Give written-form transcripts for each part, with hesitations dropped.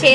6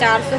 400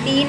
3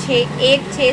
6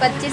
25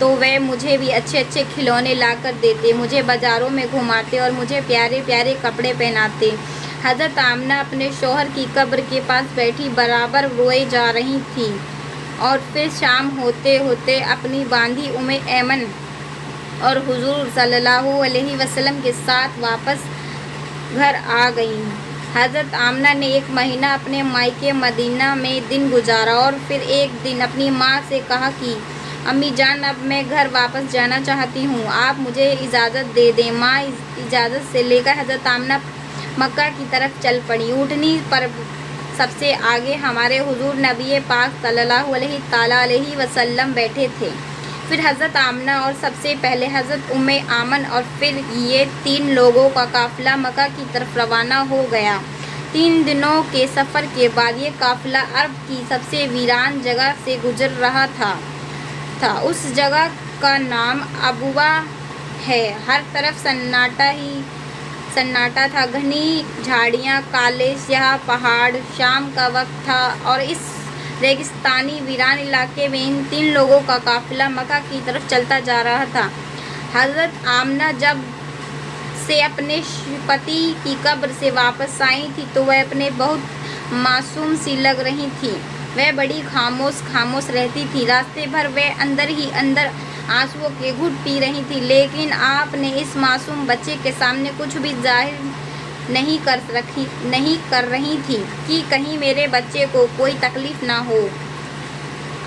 تو وہ مجھے بھی اچھے اچھے کھلونے لا کر دیتے، مجھے بازاروں میں گھماتے اور مجھے پیارے پیارے کپڑے پہناتے۔ حضرت آمنہ اپنے شوہر کی قبر کے پاس بیٹھی برابر روئے جا رہی تھیں اور پھر شام ہوتے ہوتے اپنی باندھی ایمن اور حضور صلی اللہ علیہ وسلم کے ساتھ واپس گھر آ گئیں۔ حضرت آمنہ نے 1 مہینہ اپنے مائکے مدینہ میں دن گزارا اور پھر ایک دن اپنی ماں سے کہا کہ امی جان، اب میں گھر واپس جانا چاہتی ہوں، آپ مجھے اجازت دے دیں۔ ماں اجازت سے لے کر حضرت آمنہ مکہ کی طرف چل پڑی۔ اونٹنی پر سب سے آگے ہمارے حضور نبی پاک صلی اللہ علیہ وسلم بیٹھے تھے، پھر حضرت آمنہ اور سب سے پہلے حضرت ایمن اور پھر یہ 3 لوگوں کا قافلہ مکہ کی طرف روانہ ہو گیا۔ 3 دنوں کے سفر کے بعد یہ قافلہ عرب کی سب سے ویران جگہ سے گزر رہا تھا۔ اس جگہ کا نام ابوا ہے۔ ہر طرف سناٹا ہی سناٹا تھا، گھنی جھاڑیاں، کالے سیاہ پہاڑ۔ شام کا وقت تھا اور اس ریگستانی ویران علاقے میں ان 3 لوگوں کا قافلہ مکہ کی طرف چلتا جا رہا تھا۔ حضرت آمنہ جب سے اپنے پتی کی قبر سے واپس آئی تھی تو وہ اپنے بہت معصوم سی لگ رہی تھی۔ وہ بڑی خاموش رہتی تھی۔ راستے بھر وہ اندر ہی اندر آنسوؤں کے گھٹ پی رہی تھی، لیکن آپ نے اس معصوم بچے کے سامنے کچھ بھی ظاہر نہیں کر رہی تھی کہ کہیں میرے بچے کو کوئی تکلیف نہ ہو۔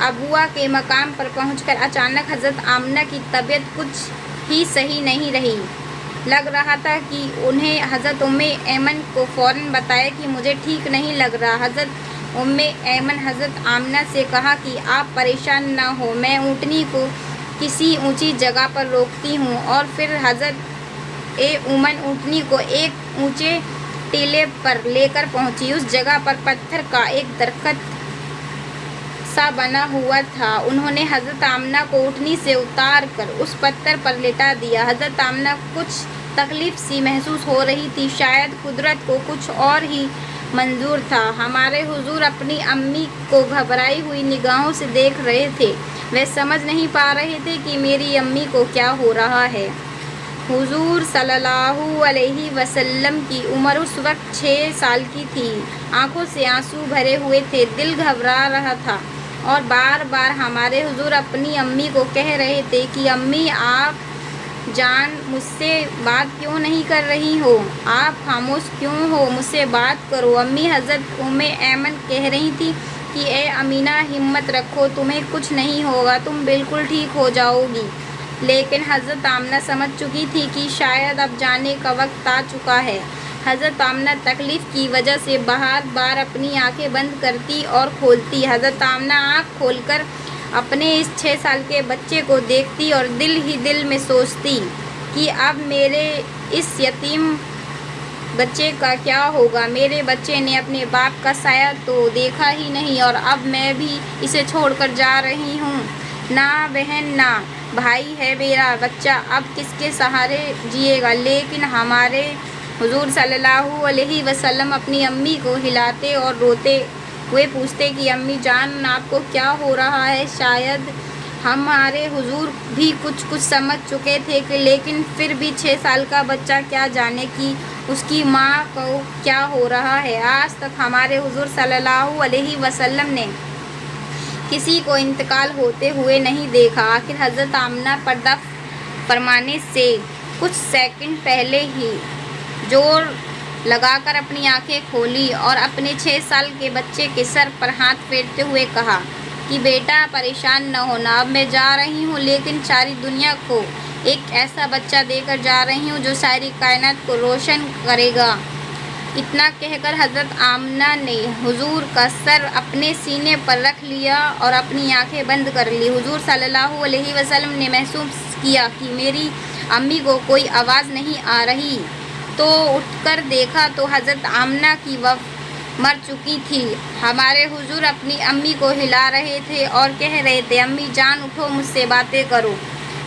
ابوا کے مقام پر پہنچ کر اچانک حضرت آمنہ کی طبیعت کچھ ہی صحیح نہیں رہی۔ لگ رہا تھا کہ انہیں حضرت ایمن کو فوراً بتائے کہ مجھے ٹھیک نہیں لگ رہا۔ حضرت ایمن حضرت آمنہ سے کہا کہ آپ پریشان نہ ہو، میں اونٹنی کو کسی اونچی جگہ پر روکتی ہوں، اور پھر حضرت ایمن اونٹنی کو ایک اونچے ٹیلے پر لے کر پہنچی۔ اس جگہ پر پتھر کا ایک درخت سا بنا ہوا تھا۔ انہوں نے حضرت آمنہ کو اونٹنی سے اتار کر اس پتھر پر لٹا دیا۔ حضرت آمنہ کچھ تکلیف سی محسوس ہو رہی تھی، شاید قدرت کو کچھ اور ہی منظور تھا۔ ہمارے حضور اپنی امی کو گھبرائی ہوئی نگاہوں سے دیکھ رہے تھے۔ وہ سمجھ نہیں پا رہے تھے کہ میری امی کو کیا ہو رہا ہے۔ حضور صلی اللہ علیہ وسلم کی عمر اس وقت 6 سال کی تھی۔ آنکھوں سے آنسو بھرے ہوئے تھے، دل گھبرا رہا تھا اور بار بار ہمارے حضور اپنی امی کو کہہ رہے تھے کہ امی آپ جان، مجھ سے بات کیوں نہیں کر رہی ہو؟ آپ خاموش کیوں ہو؟ مجھ سے بات کرو۔ امی حضرت ایمن کہہ رہی تھی کہ اے امینہ، ہمت رکھو، تمہیں کچھ نہیں ہوگا، تم بالکل ٹھیک ہو جاؤ گی۔ لیکن حضرت آمنہ سمجھ چکی تھی کہ شاید اب جانے کا وقت آ چکا ہے۔ حضرت آمنہ تکلیف کی وجہ سے بار بار اپنی آنکھیں بند کرتی اور کھولتی۔ حضرت آمنہ آنکھ کھول کر اپنے اس 6 سال کے بچے کو دیکھتی اور دل ہی دل میں سوچتی کہ اب میرے اس یتیم بچے کا کیا ہوگا؟ میرے بچے نے اپنے باپ کا سایہ تو دیکھا ہی نہیں اور اب میں بھی اسے چھوڑ کر جا رہی ہوں۔ نہ بہن نہ بھائی ہے میرا بچہ، اب کس کے سہارے جیے گا؟ لیکن ہمارے حضور صلی اللہ علیہ وسلم اپنی امی کو ہلاتے اور روتے ہوئے پوچھتے کہ امی جان، آپ کو کیا ہو رہا ہے؟ شاید ہمارے حضور بھی کچھ سمجھ چکے تھے، لیکن پھر بھی 6 سال کا بچہ کیا جانے کہ اس کی ماں کو کیا ہو رہا ہے۔ آج تک ہمارے حضور صلی اللہ علیہ وسلم نے کسی کو انتقال ہوتے ہوئے نہیں دیکھا۔ آخر حضرت آمنہ پردہ فرمانے سے کچھ سیکنڈ پہلے ہی زور لگا کر اپنی آنکھیں کھولی اور اپنے 6 سال کے بچے کے سر پر ہاتھ پھیرتے ہوئے کہا کہ بیٹا پریشان نہ ہونا، اب میں جا رہی ہوں، لیکن ساری دنیا کو ایک ایسا بچہ دے کر جا رہی ہوں جو ساری کائنات کو روشن کرے گا۔ اتنا کہہ کر حضرت آمنہ نے حضور کا سر اپنے سینے پر رکھ لیا اور اپنی آنکھیں بند کر لی۔ حضور صلی اللہ علیہ وسلم نے محسوس کیا کہ میری امی کو کوئی آواز نہیں آ رہی، تو اٹھ کر دیکھا تو حضرت آمنہ کی وفات مر چکی تھی۔ ہمارے حضور اپنی امی کو ہلا رہے تھے اور کہہ رہے تھے امی جان اٹھو، مجھ سے باتیں کرو،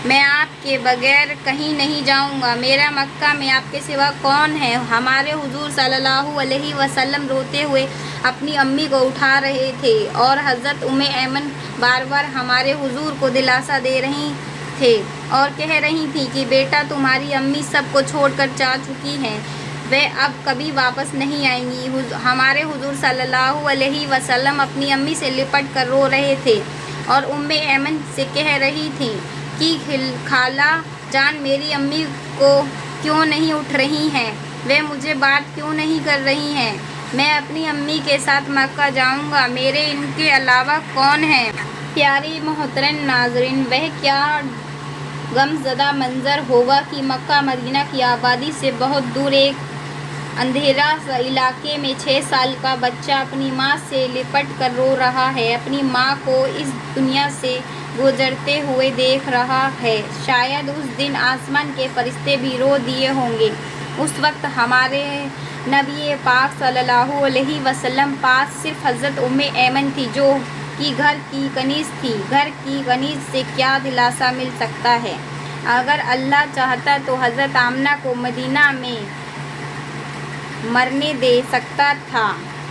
میں آپ کے بغیر کہیں نہیں جاؤں گا، میرا مکہ میں آپ کے سوا کون ہے؟ ہمارے حضور صلی اللہ علیہ وسلم روتے ہوئے اپنی امی کو اٹھا رہے تھے اور حضرت ایمن بار بار ہمارے حضور کو دلاسا دے رہی تھے اور کہہ رہی تھیں کہ بیٹا تمہاری امی سب کو چھوڑ کر جا چکی ہیں، وہ اب کبھی واپس نہیں آئیں گی۔ ہمارے حضور صلی اللہ علیہ وسلم اپنی امی سے لپٹ کر رو رہے تھے اور ایمن سے کہہ رہی تھیں کہ خالہ جان میری امی کو کیوں نہیں اٹھ رہی ہیں، وہ مجھے بات کیوں نہیں کر رہی ہیں، میں اپنی امی کے ساتھ مکہ جاؤں گا، میرے ان کے علاوہ کون ہے۔ پیارے محترم ناظرین، وہ کیا غم زدہ منظر ہوگا کہ مکہ مدینہ کی آبادی سے بہت دور ایک اندھیرا علاقے میں 6 سال کا بچہ اپنی ماں سے لپٹ کر رو رہا ہے، اپنی ماں کو اس دنیا سے گزرتے ہوئے دیکھ رہا ہے۔ شاید اس دن آسمان کے فرشتے بھی رو دیے ہوں گے۔ اس وقت ہمارے نبی پاک صلی اللہ علیہ وسلم پاس صرف حضرت ایمن تھی جو کہ گھر کی کنیز تھی۔ گھر کی کنیز سے کیا دلاسا مل سکتا ہے؟ اگر اللہ چاہتا تو حضرت آمنہ کو مدینہ میں مرنے دے سکتا تھا،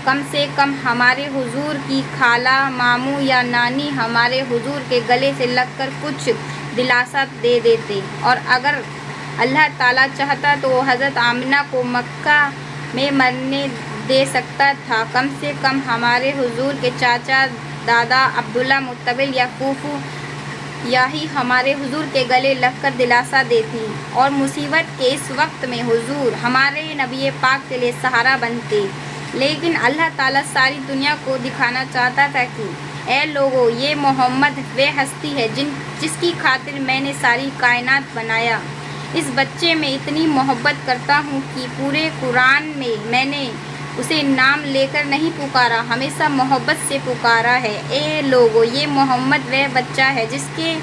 کم سے کم ہمارے حضور کی خالہ، ماموں یا نانی ہمارے حضور کے گلے سے لگ کر کچھ دلاسا دے دیتے، اور اگر اللہ تعالیٰ چاہتا تو حضرت آمنہ کو مکہ میں مرنے دے سکتا تھا، کم سے کم ہمارے حضور کے چاچا دادا عبداللہ مطلب یا پھوپھو یا ہی ہمارے حضور کے گلے لگ کر دلاسا دیتی، اور مصیبت کے اس وقت میں حضور ہمارے نبی پاک کے لیے سہارا بنتے۔ لیکن اللہ تعالیٰ ساری دنیا کو دکھانا چاہتا تھا کہ اے لوگو، یہ محمد وہ ہستی ہے جس کی خاطر میں نے ساری کائنات بنایا۔ اس بچے میں اتنی محبت کرتا ہوں کہ پورے قرآن میں نے اسے نام لے کر نہیں پکارا، ہمیشہ محبت سے پکارا ہے۔ اے لوگو، یہ محمد وہ بچہ ہے جس کے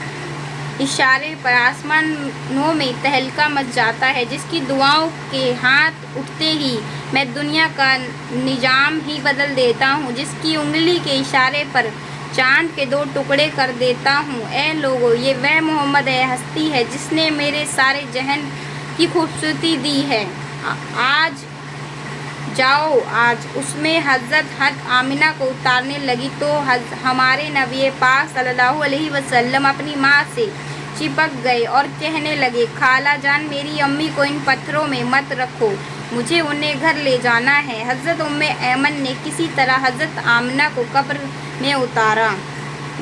اشارے پر آسمانوں میں تہلکہ مچ جاتا ہے، جس کی دعاؤں کے ہاتھ اٹھتے ہی میں دنیا کا نظام ہی بدل دیتا ہوں، جس کی انگلی کے اشارے پر چاند کے 2 ٹکڑے کر دیتا ہوں۔ اے لوگو، یہ وہ محمد ہستی ہے جس نے میرے سارے جہان کی خوبصورتی دی ہے۔ آج جاؤ، آج اس میں حضرت آمنہ کو اتارنے لگی تو ہمارے نبی پاک صلی اللہ علیہ وسلم اپنی ماں سے چپک گئے اور کہنے لگے، خالہ جان میری امی کو ان پتھروں میں مت رکھو، مجھے انہیں گھر لے جانا ہے۔ حضرت ایمن نے کسی طرح حضرت آمنہ کو قبر میں اتارا۔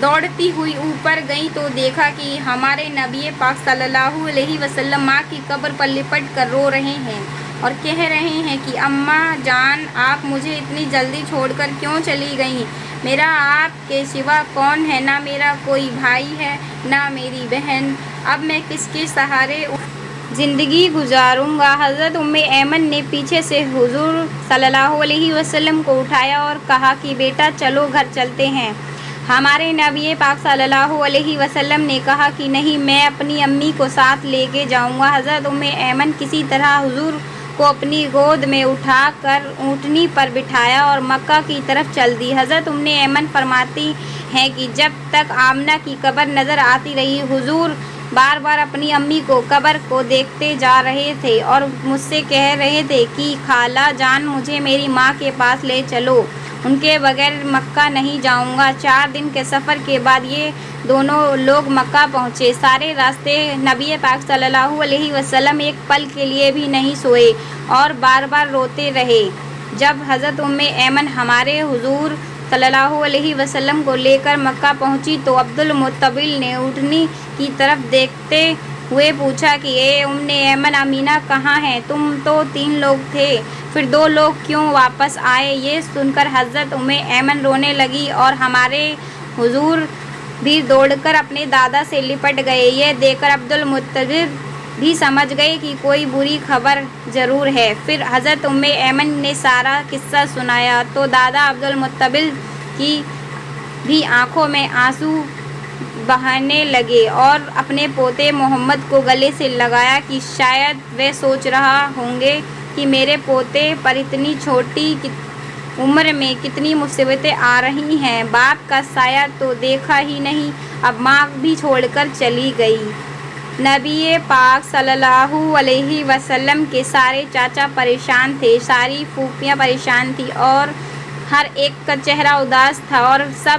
دوڑتی ہوئی اوپر گئی تو دیکھا کہ ہمارے نبی پاک صلی اللہ علیہ وسلم ماں کی قبر پر لپٹ کر رو رہے ہیں اور کہہ رہے ہیں کہ اماں جان، آپ مجھے اتنی جلدی چھوڑ کر کیوں چلی گئیں؟ میرا آپ کے سوا کون ہے؟ نہ میرا کوئی بھائی ہے، نہ میری بہن، اب میں کس کے سہارے زندگی گزاروں گا؟ حضرت ایمن نے پیچھے سے حضور صلی اللہ علیہ وسلم کو اٹھایا اور کہا کہ بیٹا چلو گھر چلتے ہیں۔ ہمارے نبی پاک صلی اللہ علیہ وسلم نے کہا کہ نہیں، میں اپنی امی کو ساتھ لے کے جاؤں گا۔ حضرت ایمن کسی طرح حضور کو اپنی گود میں اٹھا کر اونٹنی پر بٹھایا اور مکہ کی طرف چل دی۔ حضرت ایمن فرماتی ہیں کہ جب تک آمنہ کی قبر نظر آتی رہی، حضور بار بار اپنی امی کو قبر کو دیکھتے جا رہے تھے اور مجھ سے کہہ رہے تھے کہ خالہ جان مجھے میری ماں کے پاس لے چلو، ان کے بغیر مکہ نہیں جاؤں گا۔ 4 دن کے سفر کے بعد یہ دونوں لوگ مکہ پہنچے۔ سارے راستے نبی پاک صلی اللہ علیہ وسلم ایک پل کے لیے بھی نہیں سوئے اور بار بار روتے رہے۔ جب حضرت ایمن ہمارے حضور صلی اللہ علیہ وسلم کو لے کر مکہ پہنچی تو عبدالمطلب نے اونٹنی کی طرف دیکھتے ہوئے پوچھا کہ اے ایمن، امینہ کہاں ہیں؟ تم تو 3 لوگ تھے، پھر 2 لوگ کیوں واپس آئے؟ یہ سن کر حضرت ایمن رونے لگی اور ہمارے حضور بھی دوڑ کر اپنے دادا سے لپٹ گئے۔ یہ دیکھ کر عبدالمطلب بھی سمجھ گئے کہ کوئی بری خبر ضرور ہے۔ پھر حضرت ایمن نے سارا قصہ سنایا تو دادا عبدالمطلب کی بھی آنکھوں میں آنسو بہنے لگے اور اپنے پوتے محمد کو گلے سے لگایا کہ شاید وہ سوچ رہا ہوں گے کہ میرے پوتے پر اتنی چھوٹی عمر میں کتنی مصیبتیں آ رہی ہیں۔ باپ کا سایہ تو دیکھا ہی نہیں، اب ماں بھی چھوڑ کر چلی گئی۔ نبی پاک صلی اللہ علیہ وسلم کے سارے چاچا پریشان تھے، ساری پھوپھیاں پریشان تھیں اور ہر ایک کا چہرہ اداس تھا اور سب